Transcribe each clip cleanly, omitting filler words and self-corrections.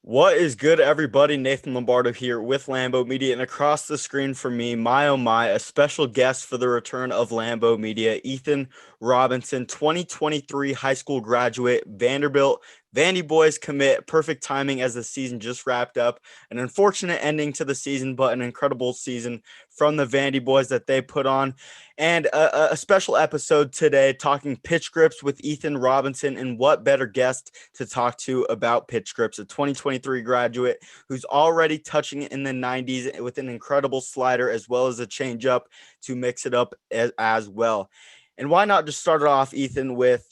What is good, everybody? Nathan Lombardo here with Lambo Media, and across the screen from me, my oh my, a special guest for the return of Lambo Media, Ethan Robinson, 2023 high school graduate, Vanderbilt, VandyBoys commit. Perfect timing as the season just wrapped up. An unfortunate ending to the season, but an incredible season from the VandyBoys that they put on. And a special episode today talking pitch grips with Ethan Robinson. And what better guest to talk to about pitch grips, a 2023 graduate who's already touching it in the 90s with an incredible slider as well as a changeup to mix it up as well. And why not just start it off, Ethan, with,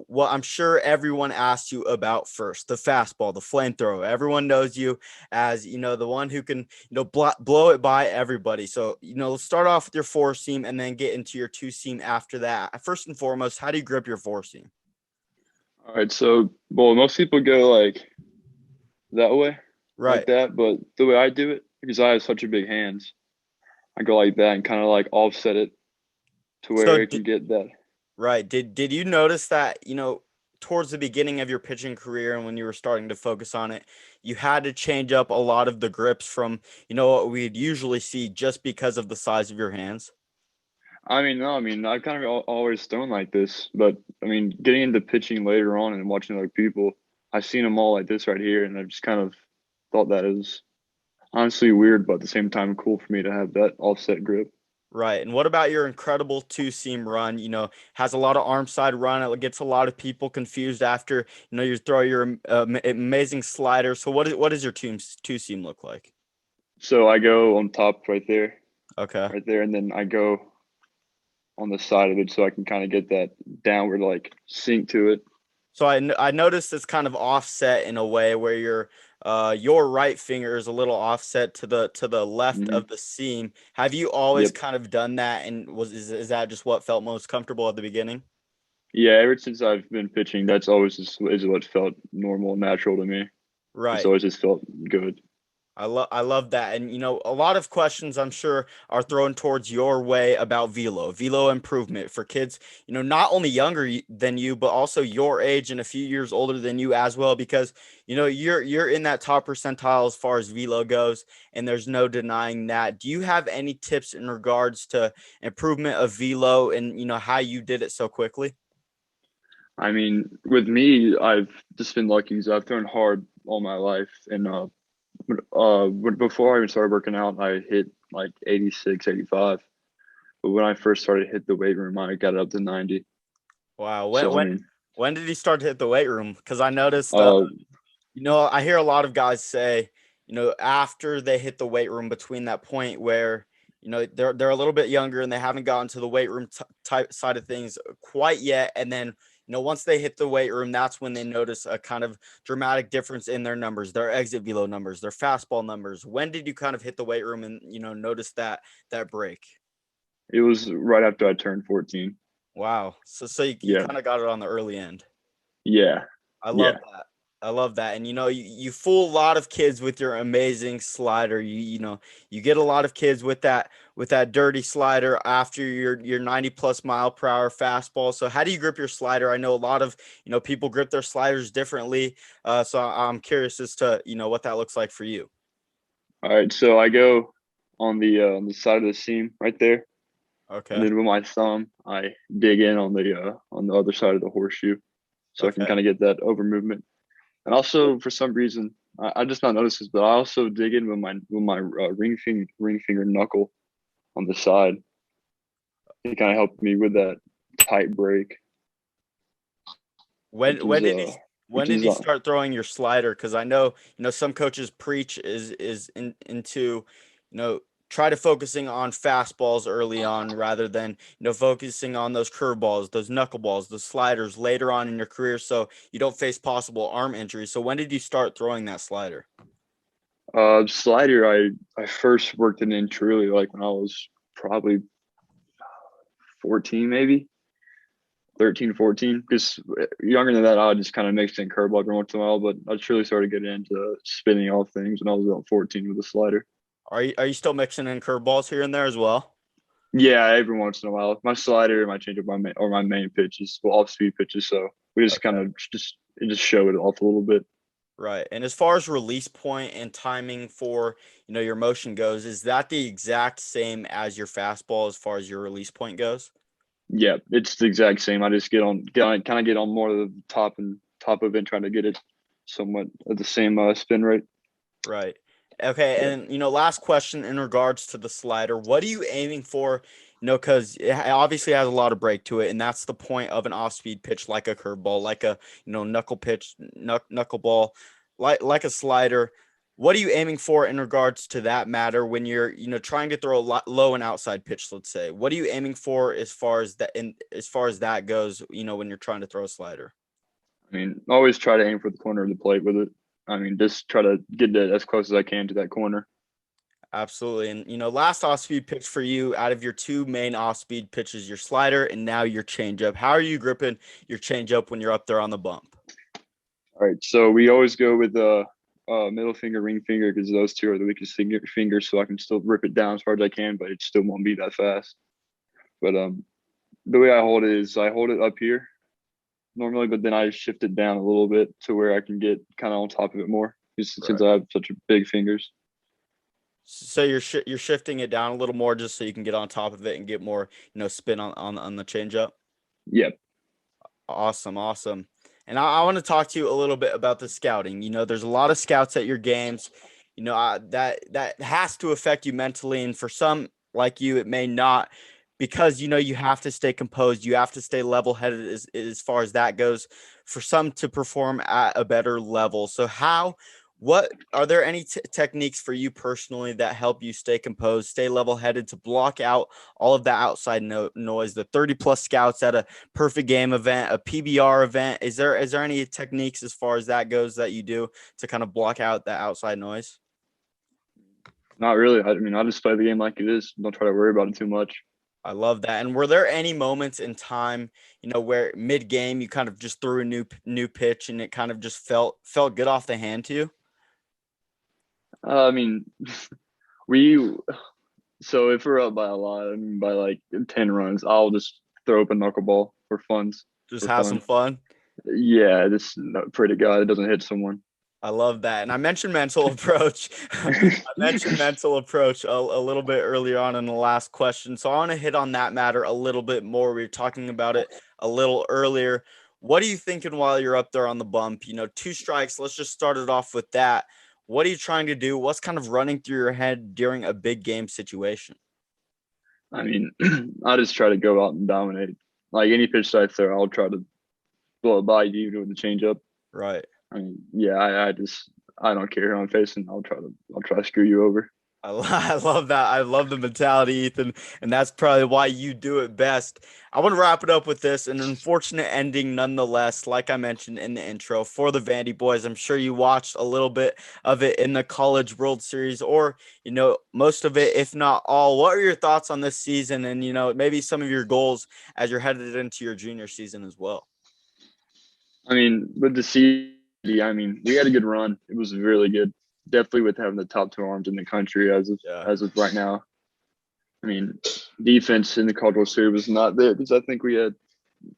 what I'm sure everyone asked you about first, the fastball, the flamethrower. Everyone knows you as, the one who can, blow it by everybody. So, let's start off with your four seam and then get into your two seam after that. First and foremost, how do you grip your four seam? All right, so well, most people go like that way, like Right. that, but the way I do it, because I have such a big hands, I go like that and kind of like offset it to So, where it can get that. right. Did you notice that, towards the beginning of your pitching career and when you were starting to focus on it, you had to change up a lot of the grips from, what we'd usually see just because of the size of your hands? I mean, no, I mean, I've kind of always thrown like this, but I mean, getting into pitching later on and watching other people, I've seen them all like this right here, and I've just kind of thought that is honestly weird, but at the same time, cool for me to have that offset grip. Right. And what about your incredible two seam run? Has a lot of arm side run. It gets a lot of people confused after, you throw your amazing slider. So what does your two seam look like? So I go on top Okay. right there, and then I go on the side of it so I can kind of get that downward like sink to it. So I noticed it's kind of offset in a way where your right finger is a little offset to the left Hmm. of the seam. Have you always Yep. kind of done that, and is that just what felt most comfortable at the beginning? Yeah, ever since I've been pitching, that's always just is what felt normal and natural to me. It's Right. always just felt good. I love that. And a lot of questions I'm sure are thrown towards your way about velo improvement for kids, not only younger than you, but also your age and a few years older than you as well, because you're in that top percentile as far as velo goes, and there's no denying that. Do you have any tips in regards to improvement of velo and how you did it so quickly? I mean, with me, I've just been lucky because I've thrown hard all my life, and before I even started working out, I hit like 86, 85. But when I first started hit the weight room, I got it up to 90. Wow. When So I when mean, when did he start to hit the weight room? Because I noticed uh, I hear a lot of guys say, after they hit the weight room between that point where, they're a little bit younger and they haven't gotten to the weight room type side of things quite yet. And then, once they hit the weight room, that's when they notice a kind of dramatic difference in their numbers, their exit velo numbers, their fastball numbers. When did you kind of hit the weight room and, notice that break? it was right after I turned 14. Wow. So you Yeah, kind of got it on the early end. yeah, I love yeah. that. I love that. And you fool a lot of kids with your amazing slider. You get a lot of kids with that dirty slider after your 90 plus mile per hour fastball. So how do you grip your slider? I know a lot of, people grip their sliders differently. So I'm curious as to, what that looks like for you. All right, so I go on the side of the seam right there, and Okay. then with my thumb, I dig in on the other side of the horseshoe, so I can Okay. kind of get that over movement. And also, for some reason, I just not noticed this, but I also dig in with my ring finger knuckle on the side. It kind of helped me with that tight break, When which is when did he when which did is he start throwing your slider? Because I know some coaches preach into try to focusing on fastballs early on rather than focusing on those curveballs, those knuckleballs, the sliders later on in your career, so you don't face possible arm injuries. So when did you start throwing that slider? slider. I first worked it in truly like when I was probably 14, maybe 13, 14. Because younger than that, I just kind of mixed in curveball every once in a while. But I truly started getting into spinning off things when I was about 14 with a slider. Are you still mixing in curveballs here and there as well? Yeah, every once in a while. My slider, my changeup, my main pitches, well, off speed pitches. So we just kind Okay. of just show it off a little bit. Right. And as far as release point and timing for, your motion goes, is that the exact same as your fastball as far as your release point goes? Yeah, it's the exact same. I just kind of get on more of the top of it, trying to get it somewhat at the same spin rate. Right. Okay. Yeah. And, last question in regards to the slider. What are you aiming for? Because it obviously has a lot of break to it. And that's the point of an off speed pitch, like a curveball, like a, knuckle pitch, knuckleball, like a slider. What are you aiming for in regards to that matter when you're, trying to throw a low and outside pitch, let's say? What are you aiming for as far as that goes, when you're trying to throw a slider? I mean, always try to aim for the corner of the plate with it. I mean, just try to get it as close as I can to that corner. Absolutely. And, last off speed pitch for you out of your two main off speed pitches, your slider and now your changeup. How are you gripping your changeup when you're up there on the bump? All right, so we always go with the middle finger, ring finger, because those two are the weakest fingers, so I can still rip it down as hard as I can, but it still won't be that fast. But the way I hold it is I hold it up here normally, but then I shift it down a little bit to where I can get kind of on top of it more, just since Right. I have such big fingers. So you're shifting it down a little more just so you can get on top of it and get more, spin on the changeup. Yeah, Awesome, awesome. And I want to talk to you a little bit about the scouting. There's a lot of scouts at your games. That has to affect you mentally, and for some like you, it may not, because you have to stay composed. You have to stay level-headed as far as that goes. For some to perform at a better level. So what are there any techniques for you personally that help you stay composed, stay level-headed, to block out all of the outside noise? The 30 plus scouts at a perfect game event, a PBR event. Is there any techniques as far as that goes that you do to kind of block out the outside noise? not really. I mean, I just play the game like it is. Don't try to worry about it too much. I love that. And were there any moments in time, where mid game you kind of just threw a new pitch and it kind of just felt good off the hand to you? I mean, we so if we're up by a lot, I mean by like 10 runs, I'll just throw up a knuckleball Just for have some fun. fun. Yeah, just pray to God it doesn't hit someone. I love that. And I mentioned mental approach. I mentioned mental approach a little bit earlier on in the last question. So I want to hit on that matter a little bit more. We were talking about it a little earlier. What are you thinking while you're up there on the bump? Two strikes. Let's just start it off with that. What are you trying to do? What's kind of running through your head during a big game situation? I mean, I just try to go out and dominate. Like any pitch that I throw, I'll try to blow it by you even with the changeup. Right. I mean, yeah, I don't care who I'm facing. I'll try to screw you over. I love that. I love the mentality, Ethan, and that's probably why you do it best. I want to wrap it up with this, an unfortunate ending nonetheless, like I mentioned in the intro, for the Vandy boys. I'm sure you watched a little bit of it in the College World Series, or, most of it, if not all. What are your thoughts on this season and, maybe some of your goals as you're headed into your junior season as well? I mean, with the CD, I mean, we had a good run. It was really good. Definitely with having the top two arms in the country Yeah, as of right now. I mean, defense in the College World Series was not there because I think we had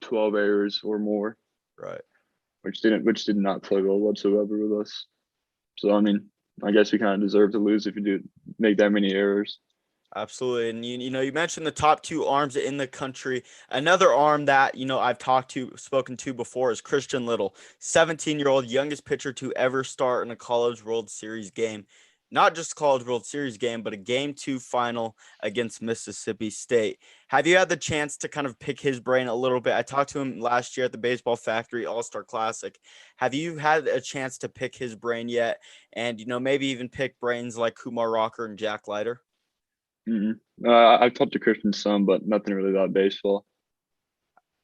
12 errors or more, right. which did not play well whatsoever with us. So I mean, I guess we kind of deserve to lose if you do make that many errors. Absolutely. And you mentioned the top two arms in the country. Another arm that, I've spoken to before is Christian Little, 17-year-old youngest pitcher to ever start in a College World Series game. Not just a College World Series game, but a game two final against Mississippi State. Have you had the chance to kind of pick his brain a little bit? I talked to him last year at the Baseball Factory All-Star Classic. Have you had a chance to pick his brain yet? And, maybe even pick brains like Kumar Rocker and Jack Leiter? I've talked to Christian some, but nothing really about baseball.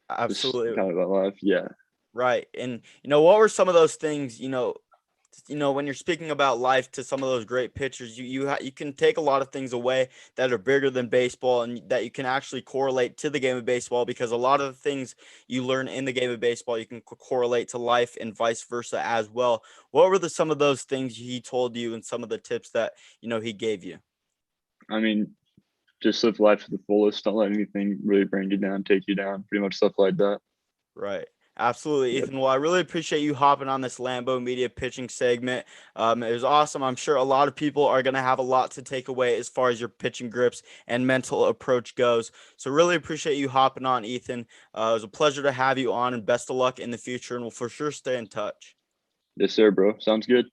Just Absolutely. kind of about life. Yeah. Right. And what were some of those things, when you're speaking about life to some of those great pitchers, you can take a lot of things away that are bigger than baseball and that you can actually correlate to the game of baseball, because a lot of the things you learn in the game of baseball you can correlate to life and vice versa as well. What were some of those things he told you and some of the tips that he gave you? I mean, just live life to the fullest. Don't let anything really bring you down, take you down. Pretty much stuff like that. Right. Absolutely, Yep. Ethan. Well, I really appreciate you hopping on this Lambo Media pitching segment. It was awesome. I'm sure a lot of people are going to have a lot to take away as far as your pitching grips and mental approach goes. So, really appreciate you hopping on, Ethan. It was a pleasure to have you on, and best of luck in the future. And we'll for sure stay in touch. Yes, sir, bro. Sounds good.